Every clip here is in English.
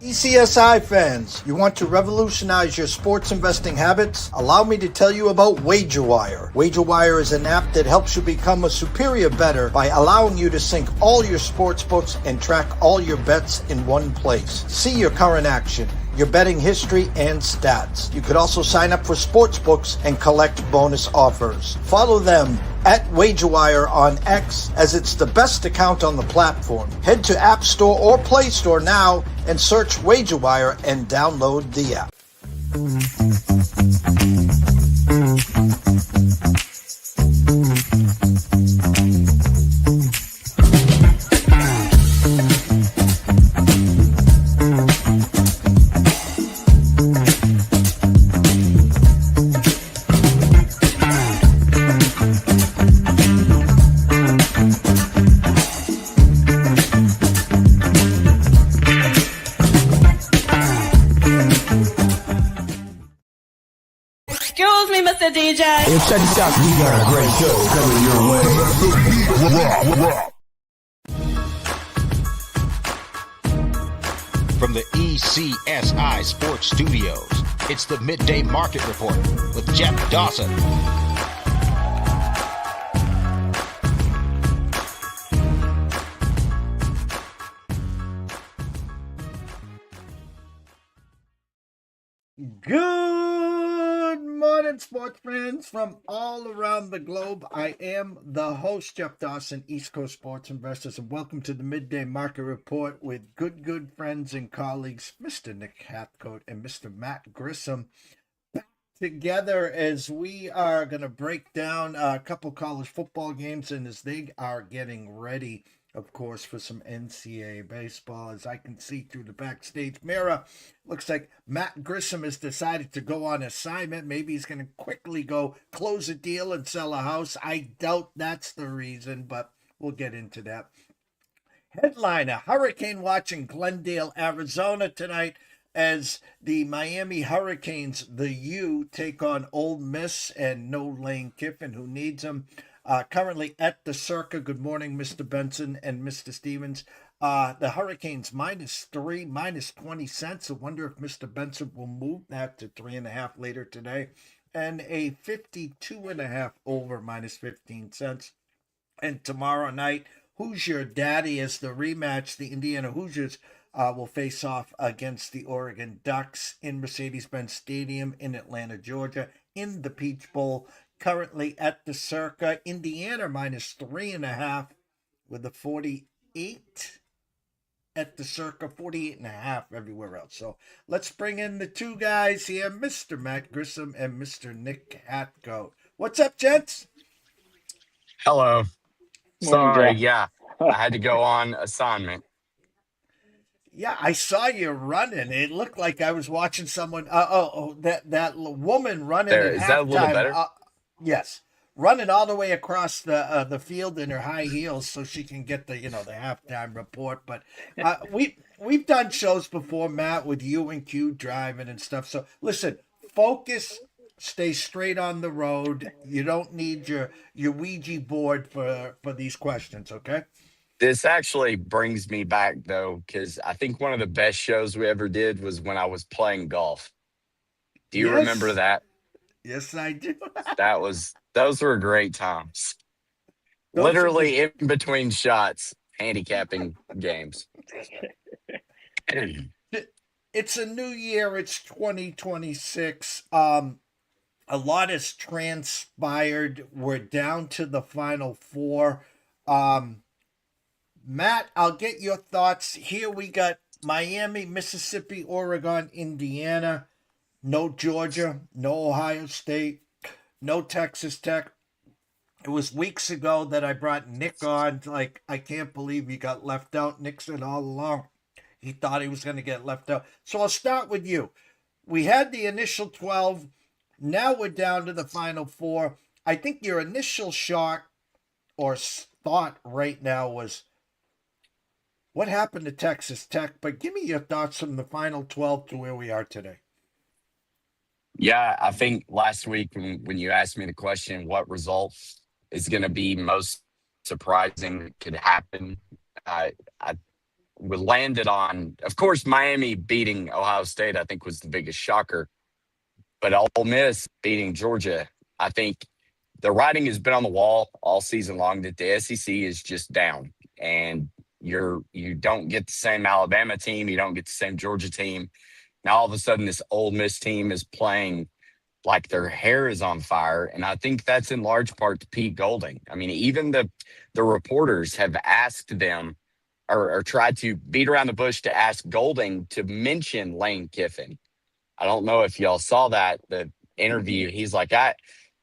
ECSI fans, you want to revolutionize your sports investing habits? Allow me to tell you about WagerWire. WagerWire is an app that helps you become a superior bettor by allowing you to sync all your sports books and track all your bets in one place. See your current action, your betting history, and stats. You could also sign up for sports books and collect bonus offers. Follow them at WagerWire on X, as it's the best account on the platform. Head to App Store or Play Store now and search WagerWire and download the app. Excuse me, Mr. DJ. Hey, check this out. We got a great show coming your way. From the ECSI Sports Studios, it's the Midday Market Report with Jeff Dawson. Good morning, sports fans from all around the globe. I am the host, Jeff Dawson, East Coast Sports Investors, and welcome to the Midday Market Report with good friends and colleagues, Mr. Nck Hathcoat and Mr. Matt Grissom, back together as we are going to break down a couple college football games and as they are getting ready, of course, for some NCAA baseball. As I can see through the backstage mirror, looks like Matt Grissom has decided to go on assignment. Maybe he's going to quickly go close a deal and sell a house. I doubt that's the reason, but we'll get into that. Headliner, Hurricane watch in Glendale, Arizona tonight as the Miami Hurricanes, the U, take on Ole Miss and no Lane Kiffin, who needs them. Currently at the Circa. Good morning, Mr. Benson and Mr. Stevens. The Hurricanes -3, -20 cents. I wonder if Mr. Benson will move that to 3.5 later today. And a 52.5 over -15 cents. And tomorrow night, Hoosier Daddy as the rematch. The Indiana Hoosiers will face off against the Oregon Ducks in Mercedes-Benz Stadium in Atlanta, Georgia, in the Peach Bowl. Currently at the Circa, Indiana -3.5 with a 48 at the Circa, 48.5 everywhere else. So let's bring in the two guys here, Mr. Matt Grissom and Mr. Nck Hathcoat. What's up, gents? Hello. Morning, Sorry, Jeff. yeah, I had to go on assignment. Yeah, I saw you running. It looked like I was watching someone. That woman running There, at is that a little halftime. better? Yes, running all the way across the field in her high heels so she can get the halftime report. But we've done shows before, Matt, with you and Q driving and stuff. So listen, focus, stay straight on the road. You don't need your Ouija board for these questions, okay? This actually brings me back, though, because I think one of the best shows we ever did was when I was playing golf. Do you remember Yes. that? Yes, I do. Those were great times. Those are Literally in between shots, handicapping games. It's a new year. It's 2026. A lot has transpired. We're down to the Final Four. Matt, I'll get your thoughts. Here we got Miami, Mississippi, Oregon, Indiana. No Georgia, no Ohio State, no Texas Tech. It was weeks ago that I brought Nick on. Like, I can't believe he got left out. Nick said all along he thought he was going to get left out. So I'll start with you. We had the initial 12. Now we're down to the Final Four. I think your initial shock or thought right now was, what happened to Texas Tech? But give me your thoughts from the Final 12 to where we are today. Yeah, I think last week when you asked me the question, what result is going to be most surprising that could happen, I we landed on, of course, Miami beating Ohio State, I think was the biggest shocker. But Ole Miss beating Georgia, I think the writing has been on the wall all season long that the SEC is just down, and you don't get the same Alabama team, you don't get the same Georgia team. Now all of a sudden, this Ole Miss team is playing like their hair is on fire, and I think that's in large part to Pete Golding. I mean, even the reporters have asked them or tried to beat around the bush to ask Golding to mention Lane Kiffin. I don't know if y'all saw that, the interview. He's like, I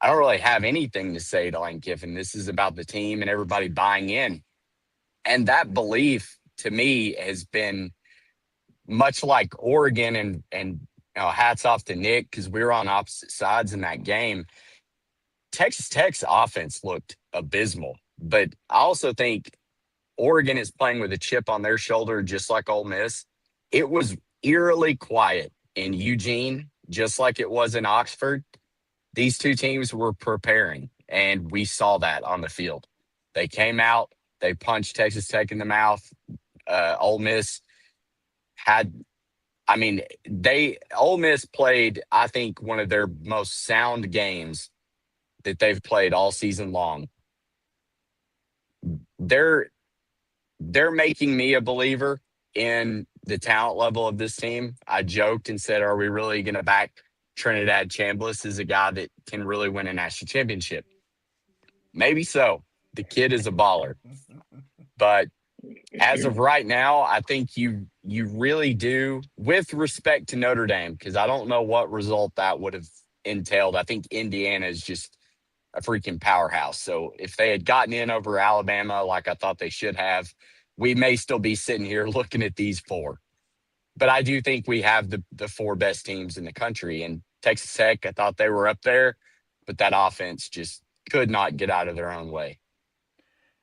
don't really have anything to say to Lane Kiffin. This is about the team and everybody buying in. And that belief to me has been much like Oregon and hats off to Nick because we were on opposite sides in that game. Texas Tech's offense looked abysmal, but I also think Oregon is playing with a chip on their shoulder, just like Ole Miss. It was eerily quiet in Eugene, just like it was in Oxford. These two teams were preparing, and we saw that on the field. They came out, they punched Texas Tech in the mouth. Ole Miss Ole Miss played, I think, one of their most sound games that they've played all season long. They're making me a believer in the talent level of this team. I joked and said, are we really going to back Trinidad Chambliss as a guy that can really win a national championship? Maybe so. The kid is a baller. But as of right now, I think you really do, with respect to Notre Dame, because I don't know what result that would have entailed. I think Indiana is just a freaking powerhouse. So if they had gotten in over Alabama like I thought they should have, we may still be sitting here looking at these four. But I do think we have the four best teams in the country. And Texas Tech, I thought they were up there, but that offense just could not get out of their own way.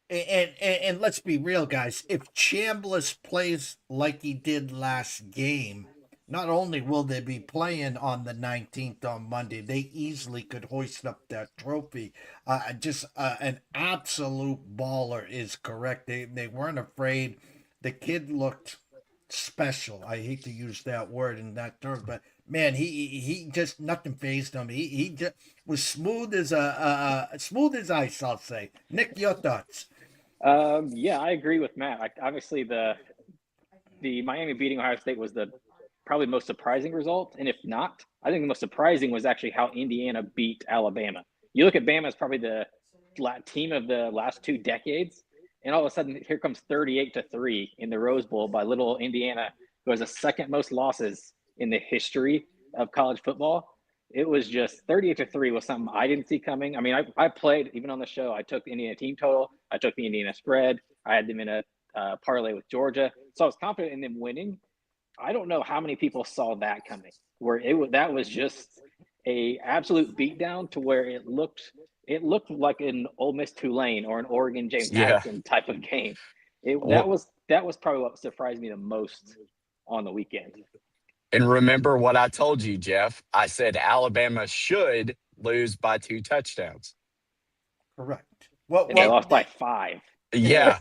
And let's be real, guys. If Chambliss plays like he did last game, not only will they be playing on the 19th on Monday, they easily could hoist up that trophy. An absolute baller is correct. They weren't afraid. The kid looked special. I hate to use that word in that term, but man, he just nothing phased him. He just was smooth as smooth as ice. I'll say. Nick, your thoughts? Yeah, I agree with Matt. Obviously, the Miami beating Ohio State was the probably most surprising result, and if not, I think the most surprising was actually how Indiana beat Alabama. You look at Bama as probably the team of the last 2 decades, and all of a sudden, here comes 38-3 in the Rose Bowl by little Indiana, who has the second most losses in the history of college football. It was just 38-3 was something I didn't see coming. I mean, I played, even on the show, I took the Indiana team total. I took the Indiana spread. I had them in a parlay with Georgia. So I was confident in them winning. I don't know how many people saw that coming, where that was just a absolute beatdown to where it looked like an Ole Miss Tulane or an Oregon James Madison type of game. That was probably what surprised me the most on the weekend. And remember what I told you, Jeff. I said Alabama should lose by 2 touchdowns. Correct. And they lost by 5. Yeah.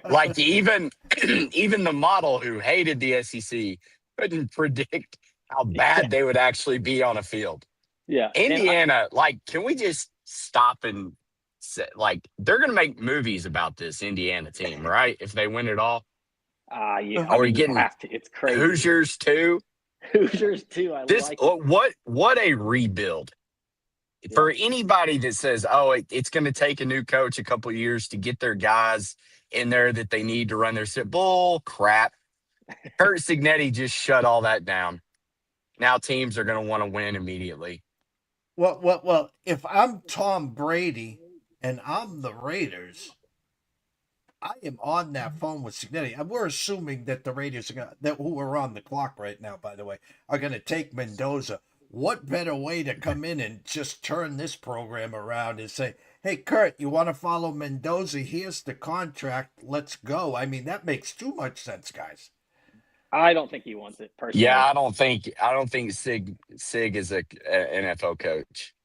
Like even the model who hated the SEC couldn't predict how bad they would actually be on a field. Yeah. Indiana, can we just stop and say, they're going to make movies about this Indiana team, right? If they win it all. Yeah. Are we getting it's crazy. Hoosiers too? Hoosiers too. What a rebuild. Yeah. For anybody that says, it's going to take a new coach a couple of years to get their guys in there that they need to run their set. Bull crap. Kurt Signetti just shut all that down. Now teams are going to want to win immediately. Well, if I'm Tom Brady and I'm the Raiders, I am on that phone with Signetti. And we're assuming that the Raiders who are on the clock right now, by the way, are going to take Mendoza. What better way to come in and just turn this program around and say, hey, Kurt, you want to follow Mendoza? Here's the contract. Let's go. I mean, that makes too much sense, guys. I don't think he wants it personally. Yeah, I don't think Sig is a NFL coach.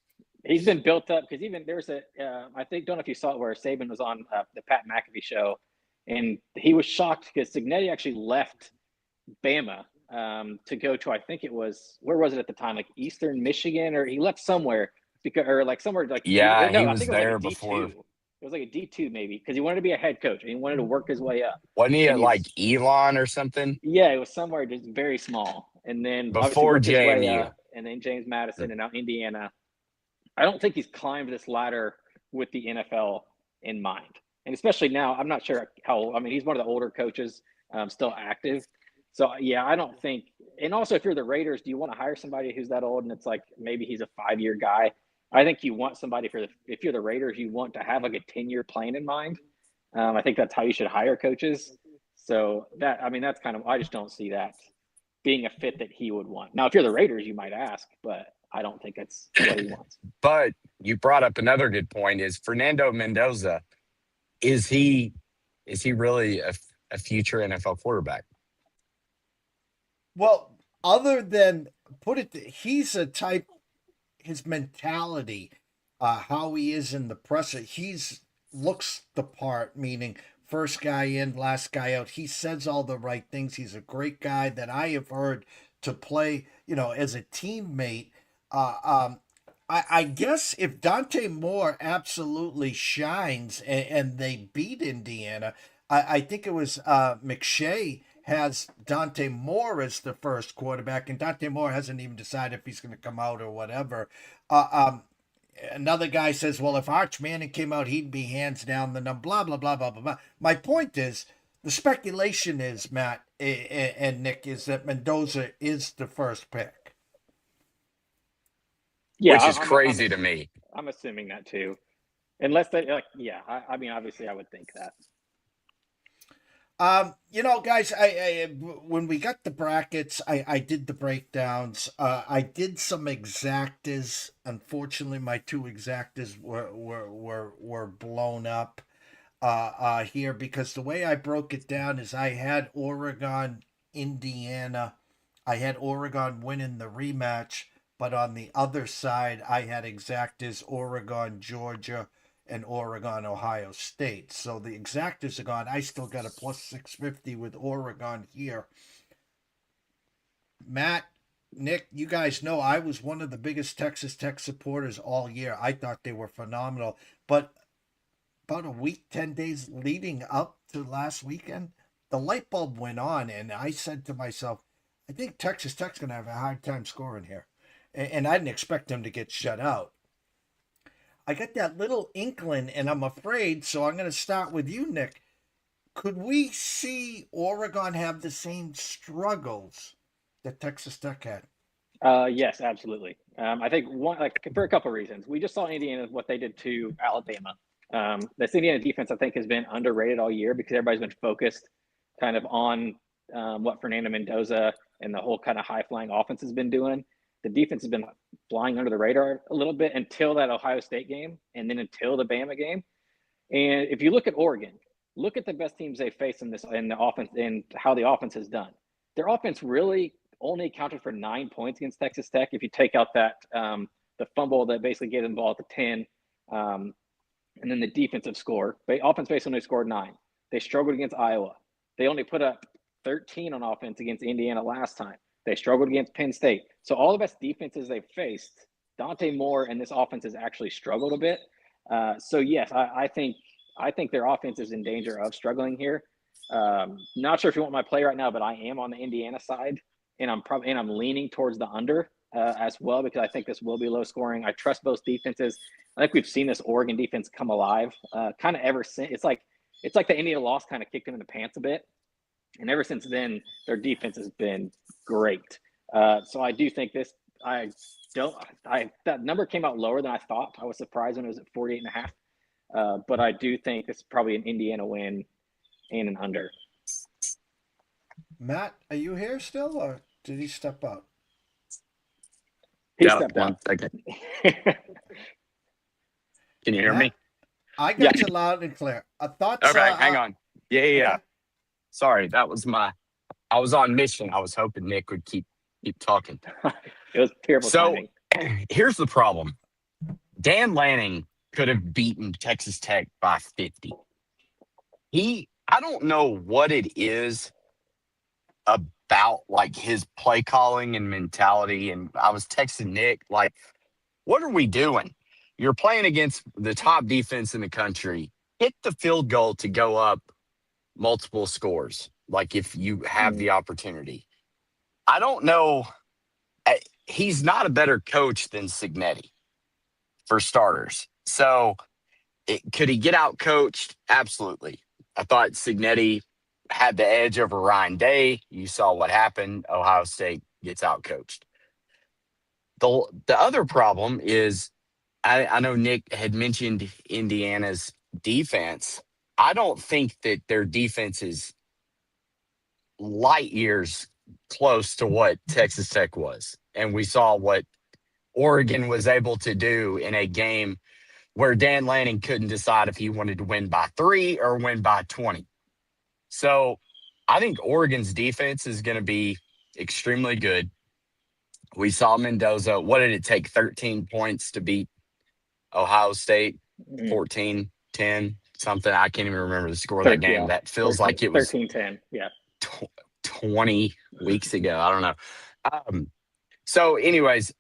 He's been built up because even there's I don't know if you saw it where Saban was on the Pat McAfee show, And he was shocked because Cignetti actually left Bama to go to, I think it was, where was it at the time? Like Eastern Michigan, or he left somewhere because, or like somewhere like, Yeah, no, he I was think it was like there a D2. before. It was like a D2 maybe, because he wanted to be a head coach and he wanted to work his way up. Wasn't he And at like Elon or something? yeah, it was somewhere just very small. And then obviously Before worked his way JMU. up, and then James Madison and now Indiana. I don't think he's climbed this ladder with the NFL in mind. And especially now, I'm not sure how, I mean, he's one of the older coaches, still active. So, yeah, I don't think, and also if you're the Raiders, do you want to hire somebody who's that old and it's like maybe he's a 5-year guy? I think you want somebody if you're the Raiders, you want to have like a 10-year plan in mind. I think that's how you should hire coaches. So that's kind of, I just don't see that being a fit that he would want. Now, if you're the Raiders, you might ask, but I don't think that's what he wants. But you brought up another good point: is Fernando Mendoza, is he really a future NFL quarterback? Well, other than he's a type, his mentality, how he is in the presser, looks the part, meaning first guy in, last guy out. He says all the right things. He's a great guy that I have heard to play, as a teammate. I guess if Dante Moore absolutely shines and they beat Indiana, I think it was McShay has Dante Moore as the first quarterback, and Dante Moore hasn't even decided if he's going to come out or whatever. Another guy says, well, if Arch Manning came out, he'd be hands down the number, blah, blah, blah, blah, blah, blah. My point is, the speculation is, Matt and Nick, is that Mendoza is the first pick. Yeah, which is crazy to me. I'm assuming that too. Unless they obviously I would think that. Guys, I when we got the brackets, I did the breakdowns. I did some exactas. Unfortunately, my two exactas were blown up here, because the way I broke it down is I had Oregon, Indiana. I had Oregon winning the rematch, but on the other side, I had exactas Oregon, Georgia, and Oregon, Ohio State. So the exactas are gone. I still got a plus 650 with Oregon here. Matt, Nick, you guys know I was one of the biggest Texas Tech supporters all year. I thought they were phenomenal. But about a week, 10 days leading up to last weekend, the light bulb went on, and I said to myself, I think Texas Tech's going to have a hard time scoring here. And I didn't expect them to get shut out. I got that little inkling, and I'm afraid, so I'm going to start with you, Nick. Could we see Oregon have the same struggles that Texas Tech had? Yes, absolutely. I think for a couple of reasons. We just saw Indiana, what they did to Alabama. This Indiana defense, I think, has been underrated all year because everybody's been focused kind of on what Fernando Mendoza and the whole kind of high-flying offense has been doing. The defense has been flying under the radar a little bit until that Ohio State game and then until the Bama game. And if you look at Oregon, look at the best teams they faced in the offense and how the offense has done. Their offense really only accounted for 9 points against Texas Tech. If you take out that the fumble that basically gave them the ball at the 10, and then the defensive score, offense basically only scored 9. They struggled against Iowa. They only put up 13 on offense against Indiana last time. They struggled against Penn State. So all the best defenses they've faced, Dante Moore and this offense has actually struggled a bit. So yes, I think their offense is in danger of struggling here. Not sure if you want my play right now, but I am on the Indiana side, and I'm leaning towards the under as well, because I think this will be low scoring. I trust both defenses. I think we've seen this Oregon defense come alive kind of ever since. It's like the Indiana loss kind of kicked them in the pants a bit. And ever since then, their defense has been great. So I do think that number came out lower than I thought. I was surprised when it was at 48.5. But I do think it's probably an Indiana win and an under. Matt, are you here still, or did he step out? He stepped out. 1 second. Can you hear me? I got you loud and clear. Thoughts? Okay, hang on. Yeah. Sorry, I was on mission. I was hoping Nick would keep talking. It was terrible timing. Here's the problem. Dan Lanning could have beaten Texas Tech by 50. He I don't know what it is about like his play calling and mentality. And I was texting Nick, like, what are we doing? You're playing against the top defense in the country. Hit the field goal to go up multiple scores, like if you have the opportunity. I don't know. He's not a better coach than Signetti, for starters. So could he get out coached? Absolutely. I thought Signetti had the edge over Ryan Day. You saw what happened. Ohio State gets out coached. The other problem is I know Nick had mentioned Indiana's defense. I don't think that their defense is light years close to what Texas Tech was. And we saw what Oregon was able to do in a game where Dan Lanning couldn't decide if he wanted to win by 3 or win by 20. So I think Oregon's defense is going to be extremely good. We saw Mendoza. What did it take? 13 points to beat Ohio State? 14-10, something. I can't even remember the score of that game. Yeah. That feels 13, like it was 13-10. Yeah. 20 weeks ago. I don't know. So anyways,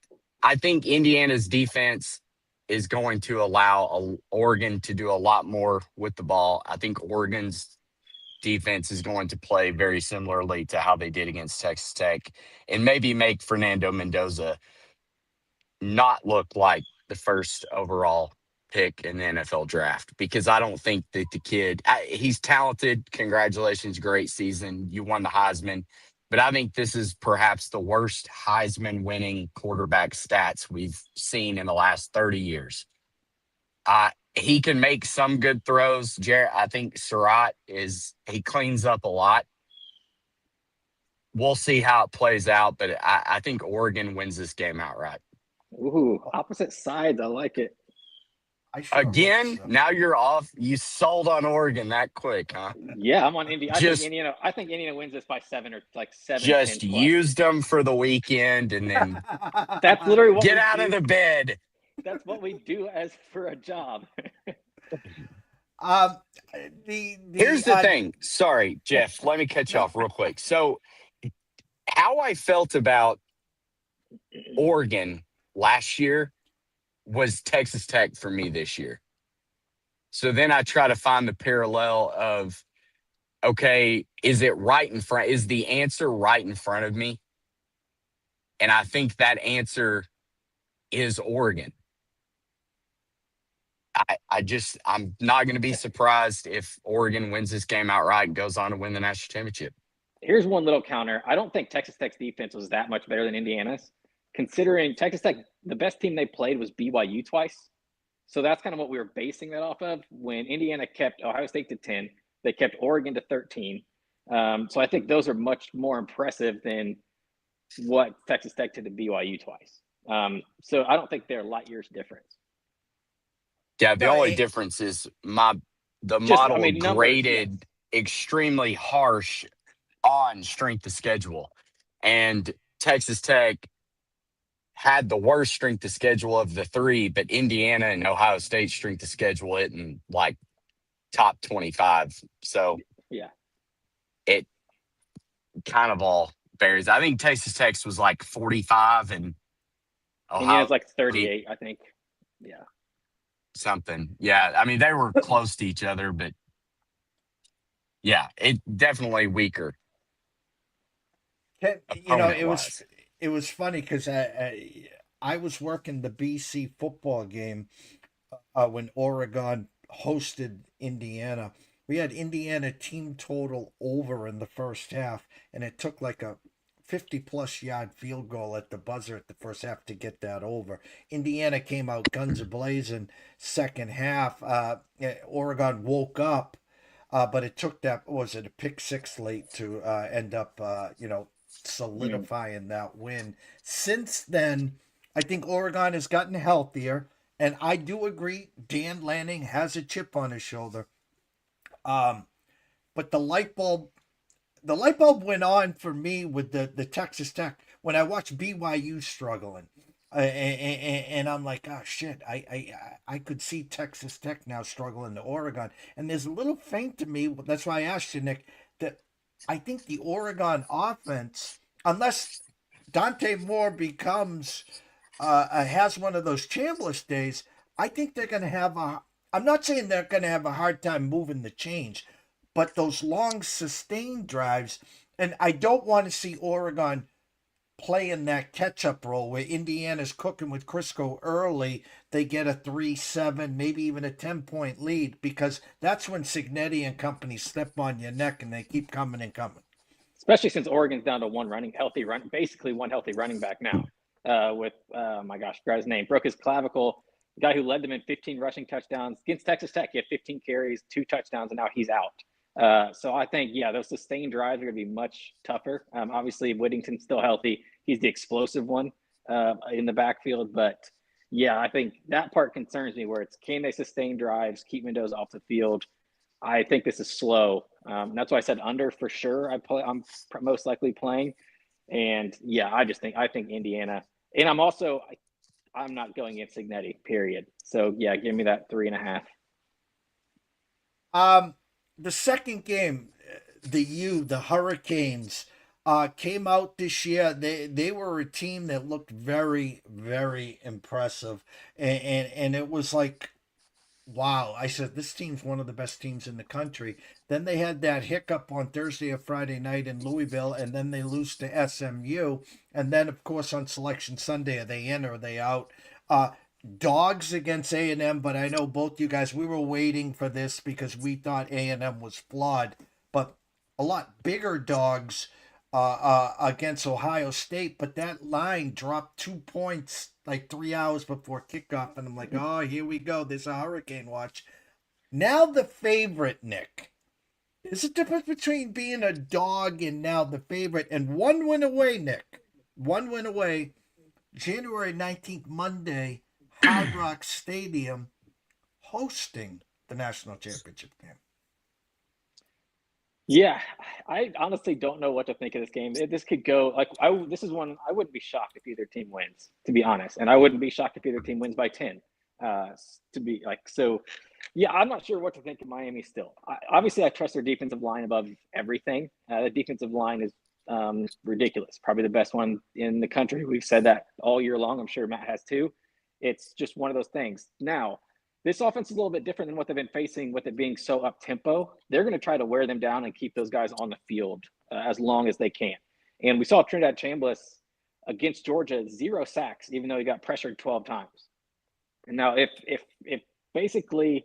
I think Indiana's defense is going to allow Oregon to do a lot more with the ball. I think Oregon's defense is going to play very similarly to how they did against Texas Tech and maybe make Fernando Mendoza not look like the first overall pick in the NFL draft, because I don't think that the kid, he's talented. Congratulations. Great season. You won the Heisman. But I think this is perhaps the worst Heisman winning quarterback stats we've seen in the last 30 years. He can make some good throws. I think Surratt he cleans up a lot. We'll see how it plays out, but I think Oregon wins this game outright. Ooh, opposite sides. I like it. Again, now you're off. You sold on Oregon that quick, huh? Yeah, I'm on Indiana. I think Indiana wins this by 7 or like 7. Just 10 used them for the weekend and then that's literally what get out of the bed. That's what we do as for a job. Here's the thing. Sorry, Jeff. Let me cut you off real quick. So, how I felt about Oregon last year was Texas Tech for me this year. So then I try to find the parallel of, okay, is it right in front? Is the answer right in front of me? And I think that answer is Oregon. I'm not going to be surprised if Oregon wins this game outright and goes on to win the national championship. Here's one little counter. I don't think Texas Tech's defense was that much better than Indiana's. Considering Texas Tech, the best team they played was BYU twice. So that's kind of what we were basing that off of. When Indiana kept Ohio State to 10, they kept Oregon to 13. So I think those are much more impressive than what Texas Tech did to BYU twice. So I don't think they're light years difference. Yeah, the only difference is the model graded extremely harsh on strength of schedule. And Texas Tech had the worst strength of schedule of the 3, but Indiana and Ohio State strength of schedule it in like top 25. So yeah, it kind of all varies. I think Texas Tech's was like 45 and Indiana's like 38, I think. Yeah. Something. Yeah. I mean, they were close to each other, but yeah, it definitely weaker. It was funny because I was working the BC football game when Oregon hosted Indiana. We had Indiana team total over in the first half, and it took like a 50-plus yard field goal at the buzzer at the first half to get that over. Indiana came out guns a-blazing second half. Oregon woke up, but it took a pick six late to end up, solidifying that win. Since then, I think Oregon has gotten healthier, and I do agree Dan Lanning has a chip on his shoulder. But the light bulb went on for me with the Texas Tech when I watched BYU struggling. And I'm like, oh shit, I could see Texas Tech now struggling to Oregon, and there's a little faint to me. That's why I asked you, Nick, that I think the Oregon offense, unless Dante Moore becomes has one of those Chambliss days, I think they're going to have a. I'm not saying they're going to have a hard time moving the change, but those long sustained drives, and I don't want to see Oregon playing that catch-up role where Indiana's cooking with Crisco early. They get a 3-7, maybe even a 10-point lead, because that's when Signetti and company step on your neck and they keep coming and coming. Especially since Oregon's down to basically one healthy running back now. With my gosh, forgot his name, broke his clavicle. The guy who led them in 15 rushing touchdowns against Texas Tech, he had 15 carries, 2 touchdowns, and now he's out. So I think, those sustained drives are going to be much tougher. Obviously, Whittington's still healthy. He's the explosive one in the backfield. But, I think that part concerns me, where it's, can they sustain drives, keep Mendoza off the field? I think this is slow. That's why I said under for sure. I'm most likely playing. And, I think Indiana. And I'm not going against Signetti, period. So, give me that 3.5. The second game, the Hurricanes, came out this year. They were a team that looked very, very impressive. And it was like, wow. I said, this team's one of the best teams in the country. Then they had that hiccup on Thursday or Friday night in Louisville, and then they lose to SMU. And then, of course, on Selection Sunday, are they in or are they out? Dogs against A&M, but I know both you guys, we were waiting for this because we thought A&M was flawed, but a lot bigger dogs against Ohio State, but that line dropped 2 points like 3 hours before kickoff, and I'm like, oh, here we go. There's a hurricane watch. Now the favorite, Nick. There's a difference between being a dog and now the favorite, and 1 win away, Nick. 1 win away, January 19th, Monday, Hard Rock Stadium, hosting the national championship game. Yeah, I honestly don't know what to think of this game. This could go this is one I wouldn't be shocked if either team wins, to be honest, and I wouldn't be shocked if either team wins by 10. I'm not sure what to think of Miami still. Obviously, I trust their defensive line above everything. The defensive line is ridiculous, probably the best one in the country. We've said that all year long. I'm sure Matt has too. It's just one of those things. Now, this offense is a little bit different than what they've been facing with it being so up-tempo. They're going to try to wear them down and keep those guys on the field as long as they can. And we saw Trinidad Chambliss against Georgia, 0 sacks, even though he got pressured 12 times. And now if basically,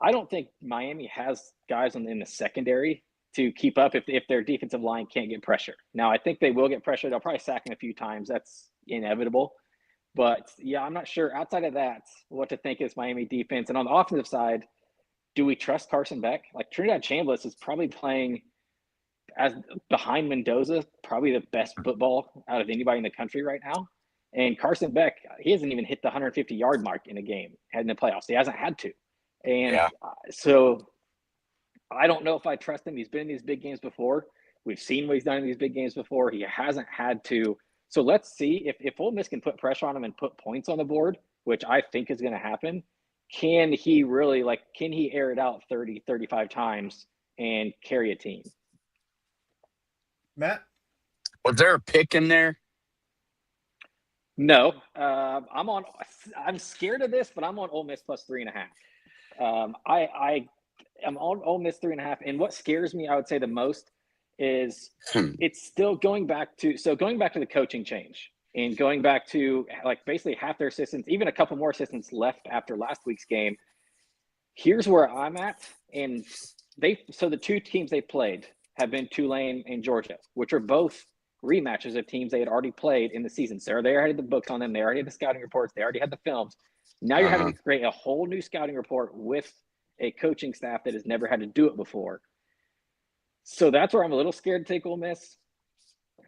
I don't think Miami has guys in the secondary to keep up if their defensive line can't get pressure. Now, I think they will get pressure. They'll probably sack him a few times. That's inevitable. But, I'm not sure outside of that what to think is Miami defense. And on the offensive side, do we trust Carson Beck? Like, Trinidad Chambliss is probably playing as behind Mendoza, probably the best football out of anybody in the country right now. And Carson Beck, he hasn't even hit the 150-yard mark in a game in the playoffs. He hasn't had to. And so I don't know if I trust him. He's been in these big games before. We've seen what he's done in these big games before. He hasn't had to. So let's see if Ole Miss can put pressure on him and put points on the board, which I think is going to happen. Can he really, can he air it out 30, 35 times and carry a team? Matt? Was there a pick in there? No. I'm scared of this, but I'm on Ole Miss plus 3.5. I am on Ole Miss 3.5. And what scares me, I would say the most, is it's still going back to the coaching change and going back to basically half their assistants, even a couple more assistants left after last week's game. Here's where I'm at. And the 2 teams they played have been Tulane and Georgia, which are both rematches of teams they had already played in the season. So they already had the books on them. They already had the scouting reports. They already had the films. Now you're having to create a whole new scouting report with a coaching staff that has never had to do it before. So that's where I'm a little scared to take Ole Miss,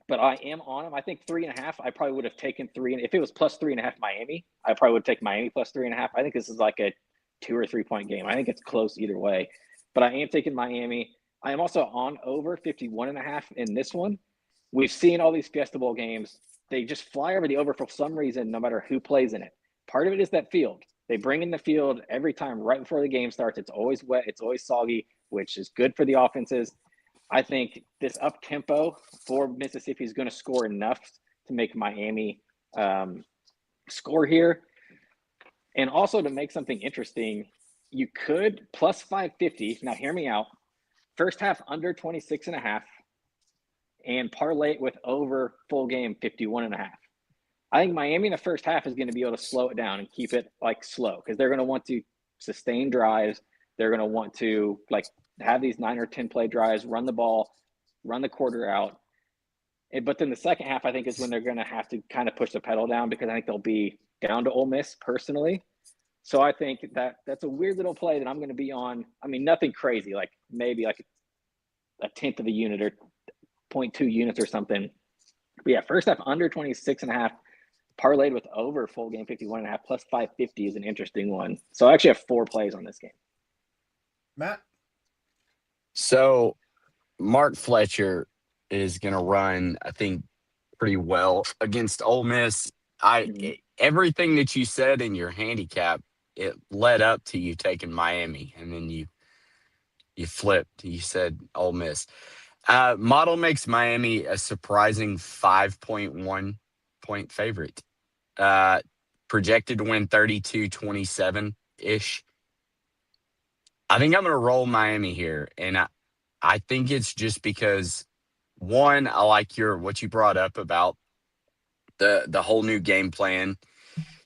but I am on them. I think 3.5. I probably would have taken 3, and if it was plus 3.5 Miami, I probably would take Miami plus 3.5. I think this is like a 2 or 3 point game. I think it's close either way, but I am taking Miami. I am also on over 51.5 in this one. We've seen all these Fiesta Bowl games. they just fly over the over for some reason, no matter who plays in it. Part of it is that field. They bring in the field every time right before the game starts. It's always wet. It's always soggy, which is good for the offenses. I think this up tempo for Mississippi is going to score enough to make Miami score here. And also to make something interesting, you could plus 550. Now hear me out. First half under 26.5 and parlay it with over full game 51.5. I think Miami in the first half is going to be able to slow it down and keep it like slow because they're going to want to sustain drives. They're going to want to like have these 9 or 10 play drives, run the ball, run the quarter out. But then the second half, I think, is when they're going to have to kind of push the pedal down because I think they'll be down to Ole Miss personally. So I think that's a weird little play that I'm going to be on. I mean, nothing crazy, like maybe like a tenth of a unit or 0.2 units or something. But yeah, first half under 26.5. Parlayed with over full game 51.5 plus 550 is an interesting one. So I actually have 4 plays on this game. Matt? So Mark Fletcher is going to run, I think, pretty well against Ole Miss. Everything that you said in your handicap, it led up to you taking Miami, and then you flipped. You said Ole Miss. Model makes Miami a surprising 5.1 point favorite. Projected to win 32-27-ish. I think I'm going to roll Miami here, and I think it's just because, one, I like what you brought up about the whole new game plan.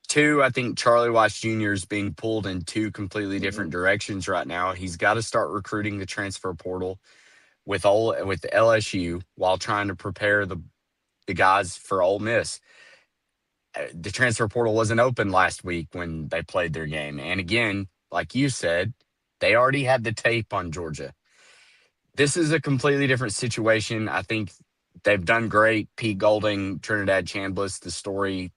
2, I think Charlie Watts Jr. is being pulled in 2 completely different directions right now. He's got to start recruiting the transfer portal with LSU while trying to prepare the guys for Ole Miss. The transfer portal wasn't open last week when they played their game. And again, like you said, they already had the tape on Georgia. This is a completely different situation. I think they've done great. Pete Golding, Trinidad Chambliss, the story,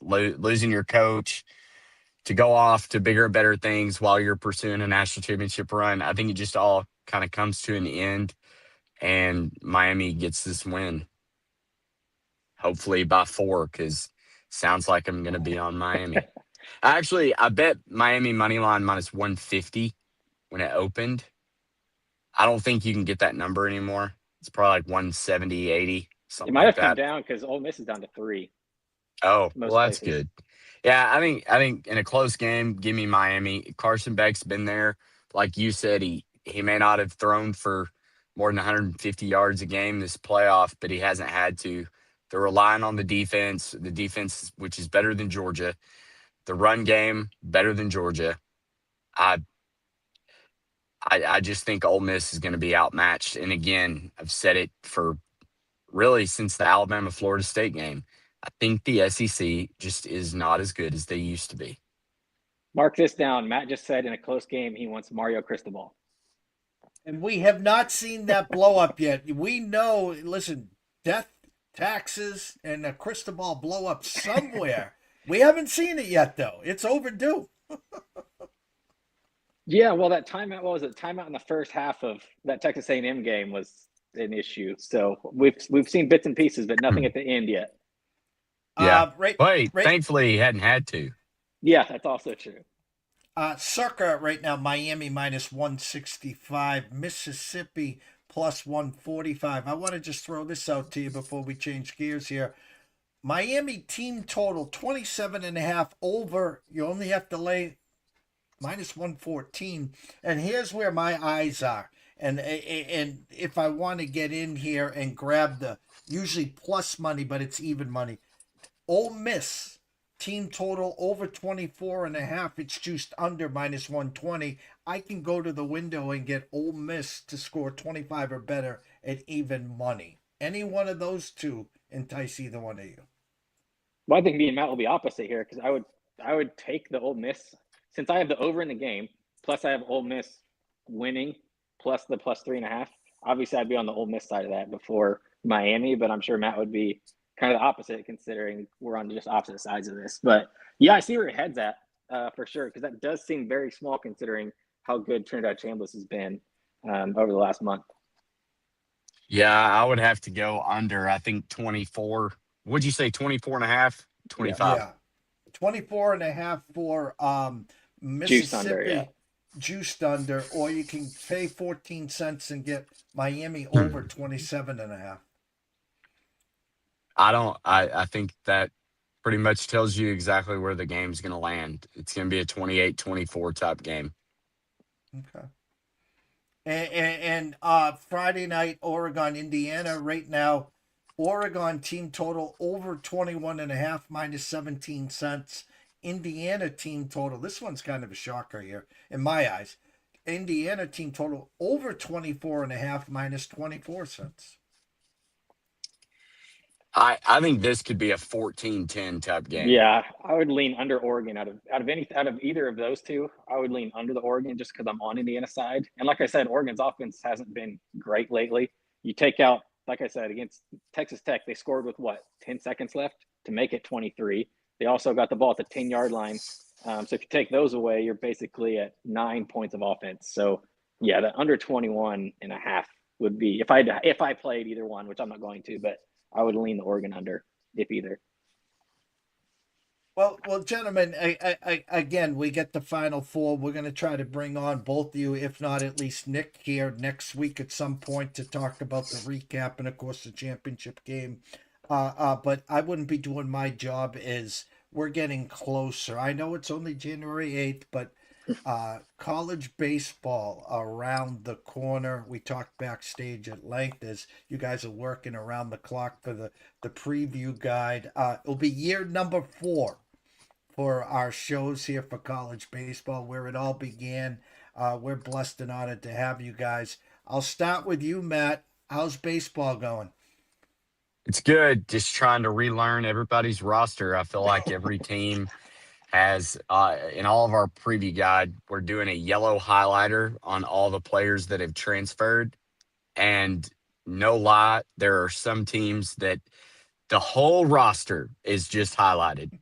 losing your coach to go off to bigger and better things while you're pursuing a national championship run. I think it just all kind of comes to an end, and Miami gets this win. Hopefully by 4, because sounds like I'm going to be on Miami. Actually, I bet Miami moneyline minus 150 when it opened. I don't think you can get that number anymore. It's probably like 170, 80, something It might like have come that. down because Ole Miss is down to 3. Oh, Most well, that's places. good. Yeah, I think in a close game, give me Miami. Carson Beck's been there. Like you said, he may not have thrown for more than 150 yards a game this playoff, but he hasn't had to. They're relying on the defense, which is better than Georgia. The run game, better than Georgia. I just think Ole Miss is going to be outmatched. And again, I've said it for really since the Alabama-Florida State game. I think the SEC just is not as good as they used to be. Mark this down. Matt just said in a close game he wants Mario Cristobal. And we have not seen that blow up yet. We know, listen, death, taxes, and a Cristobal blow up somewhere. We haven't seen it yet, though. It's overdue. Yeah, well, that timeout, what was it? Timeout in the first half of that Texas A&M game was an issue. So we've seen bits and pieces, but nothing at the end yet. Yeah. Thankfully he hadn't had to. Yeah, that's also true. Circa right now, Miami minus 165, Mississippi plus 145. I want to just throw this out to you before we change gears here. Miami team total 27.5 over. You only have to lay minus 114. And here's where my eyes are. And if I want to get in here and grab the usually plus money, but it's even money. Ole Miss team total over 24.5. It's juiced under minus 120. I can go to the window and get Ole Miss to score 25 or better at even money. Any one of those two entice either one of you. Well, I think me and Matt will be opposite here because I would take the Ole Miss since I have the over in the game. Plus, I have Ole Miss winning plus the plus 3.5. Obviously, I'd be on the Ole Miss side of that before Miami, but I'm sure Matt would be kind of the opposite considering we're on just opposite sides of this. But yeah, I see where your head's at for sure because that does seem very small considering how good Trinidad Chambliss has been over the last month. Yeah, I would have to go under. I think 24 What'd you say, 24 and a half? 25. Yeah. 24 and a half for Juice under, yeah. Mississippi juiced under, or you can pay 14 cents and get Miami Hmm. over 27 and a half. I think that pretty much tells you exactly where the game's going to land. It's going to be a 28-24 type game. Okay. And Friday night, Oregon, Indiana. Right now, Oregon team total over 21 and a half minus 17 cents. Indiana team total. This one's kind of a shocker here in my eyes. Indiana team total over 24 and a half minus 24 cents. I think this could be a 14-10 type game. Yeah, I would lean under Oregon out of either of those two. I would lean under the Oregon just because I'm on Indiana side. And like I said, Oregon's offense hasn't been great lately. You take out, like I said, against Texas Tech, they scored with 10 seconds left to make it 23. They also got the ball at the 10-yard line. So if you take those away, you're basically at 9 points of offense. So yeah, the under 21 and a half would be if I played either one, which I'm not going to, but I would lean the Oregon under if either. Well, gentlemen, again, we get the Final Four. We're going to try to bring on both of you, if not at least Nick, here next week at some point to talk about the recap and, of course, the championship game. But I wouldn't be doing my job as we're getting closer. I know it's only January 8th, but college baseball around the corner. We talked backstage at length as you guys are working around the clock for the preview guide. It'll be year number 4 for our shows here for college baseball, where it all began. We're blessed and honored to have you guys. I'll start with you, Matt. How's baseball going? It's good. Just trying to relearn everybody's roster. I feel like every team has, in all of our preview guide, we're doing a yellow highlighter on all the players that have transferred. And no lie, there are some teams that the whole roster is just highlighted.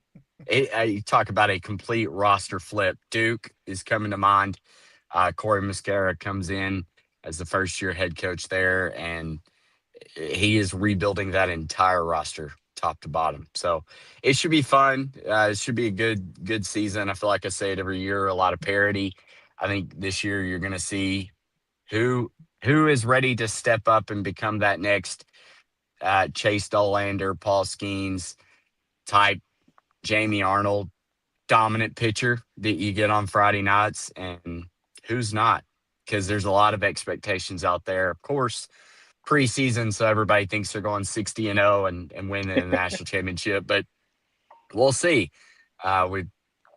You talk about a complete roster flip. Duke is coming to mind. Corey Muscara comes in as the first-year head coach there, and he is rebuilding that entire roster top to bottom. So it should be fun. It should be a good season. I feel like I say it every year, a lot of parity. I think this year you're going to see who is ready to step up and become that next Chase Dollander, Paul Skeens type, Jamie Arnold dominant pitcher that you get on Friday nights, and who's not, because there's a lot of expectations out there. Of course, preseason, so everybody thinks they're going 60-0 and winning the national championship, but we'll see. We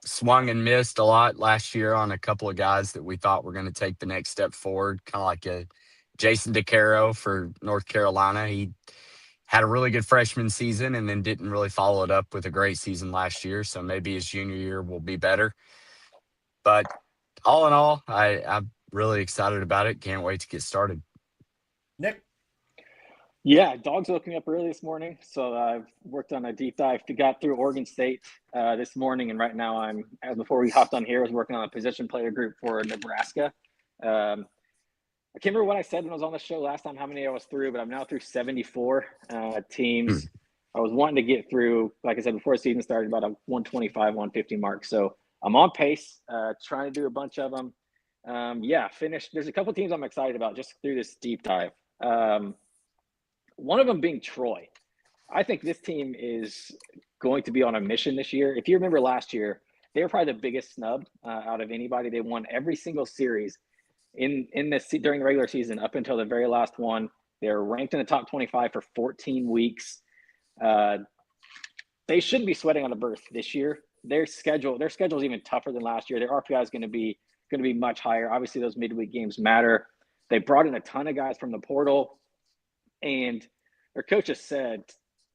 swung and missed a lot last year on a couple of guys that we thought were going to take the next step forward, kind of like a Jason DeCaro for North Carolina. He had a really good freshman season and then didn't really follow it up with a great season last year, so maybe his junior year will be better. But all in all, I'm really excited about it. Can't wait to get started. Nick? Yeah, dogs woke me up early this morning, so I've worked on a deep dive. Got through Oregon State this morning, and right now before we hopped on here, I was working on a position player group for Nebraska. I can't remember what I said when I was on the show last time, how many I was through, but I'm now through 74 teams. I was wanting to get through, like I said, before the season started, about a 125, 150 mark. So I'm on pace, trying to do a bunch of them. Finished. There's a couple teams I'm excited about just through this deep dive. One of them being Troy. I think this team is going to be on a mission this year. If you remember last year, they were probably the biggest snub out of anybody. They won every single series during the regular season up until the very last one. They're ranked in the top 25 for 14 weeks. They shouldn't be sweating on the berth this year. Their schedule is even tougher than last year. Their RPI is going to be much higher. Obviously, those midweek games matter. They brought in a ton of guys from the portal, and their coach has said,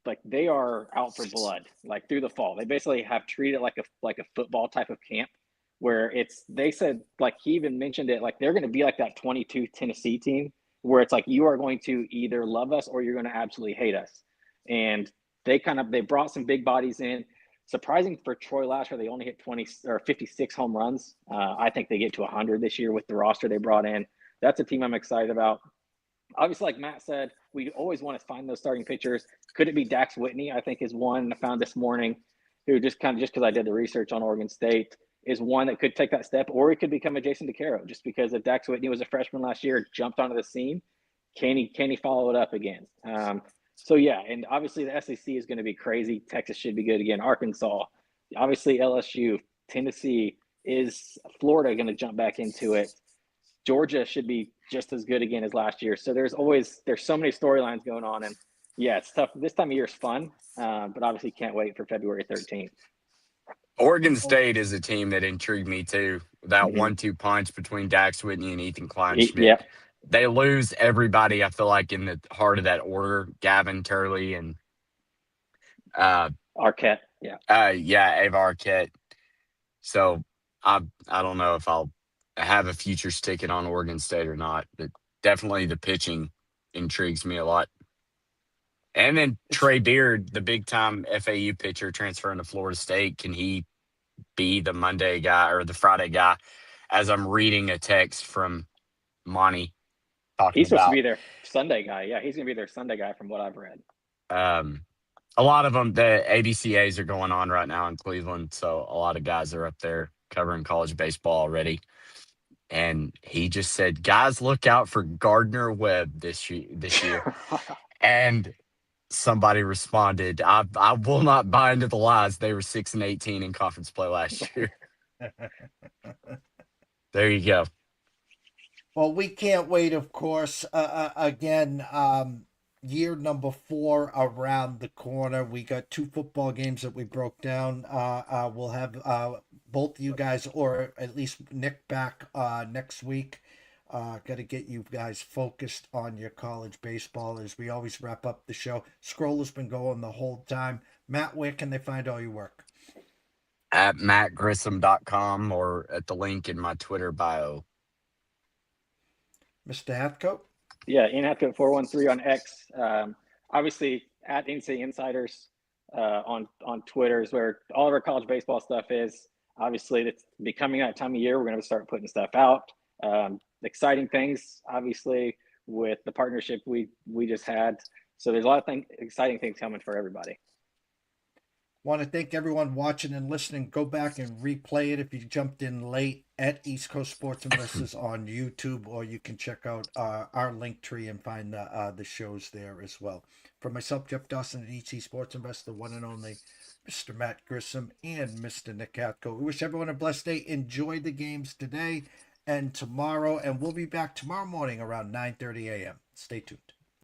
like, they are out for blood, like, through the fall. They basically have treated it like a football type of camp, where they said, like, he even mentioned it, like, they're going to be like that 22 Tennessee team, where it's like, you are going to either love us or you're going to absolutely hate us. And they brought some big bodies in. Surprising for Troy last year, they only hit 56 home runs. I think they get to 100 this year with the roster they brought in. That's a team I'm excited about. Obviously, like Matt said, we always want to find those starting pitchers. Could it be Dax Whitney? I think is one I found this morning, who just because I did the research on Oregon State, is one that could take that step, or he could become a Jason DeCaro, just because if Dax Whitney was a freshman last year, jumped onto the scene, can he follow it up again? So yeah, and obviously the SEC is going to be crazy. Texas should be good again. Arkansas, obviously LSU, Tennessee. Is Florida going to jump back into it? Georgia should be just as good again as last year. So there's so many storylines going on, and yeah, it's tough. This time of year is fun, but obviously can't wait for February 13th. Oregon State is a team that intrigued me too. That Mhm. 1-2 punch between Dax Whitney and Ethan Kleinschmidt. Yeah, They lose everybody, I feel like, in the heart of that order. Gavin Turley and Arquette. Yeah. Ava Arquette. So I don't know if I'll have a future sticking on Oregon State or not, but definitely the pitching intrigues me a lot. And then Trey Beard, the big time FAU pitcher transferring to Florida State, can he be the Monday guy or the Friday guy? As I'm reading a text from Monty talking He's supposed to about be their Sunday guy. Yeah, he's going to be their Sunday guy from what I've read. a lot of them, the ABCAs are going on right now in Cleveland. So a lot of guys are up there covering college baseball already. And he just said, guys, look out for Gardner Webb this year. And somebody responded, I will not buy into the lies. They were 6-18 in conference play last year. There you go. Well, we can't wait, of course. Again, year number 4 around the corner. We got 2 football games that we broke down. We'll have both you guys, or at least Nick, back next week. Got to get you guys focused on your college baseball as we always wrap up the show. Scroller's been going the whole time. Matt, where can they find all your work? At mattgrissom.com or at the link in my Twitter bio. Mr. Hathcoat? Yeah, in Hathcoat 413 on X. Obviously at NCAA Insiders on Twitter is where all of our college baseball stuff is. Obviously, it's becoming that time of year. We're going to start putting stuff out. Exciting things, obviously, with the partnership we just had. So there's a lot of exciting things coming for everybody. Want to thank everyone watching and listening. Go back and replay it if you jumped in late at East Coast Sports Investors on YouTube, or you can check out our link tree and find the shows there as well. For myself, Jeff Dawson at ET Sports Investor, the one and only Mr. Matt Grissom and Mr. Nck Hathcoat. We wish everyone a blessed day. Enjoy the games today and tomorrow, and we'll be back tomorrow morning around 9:30 a.m. Stay tuned.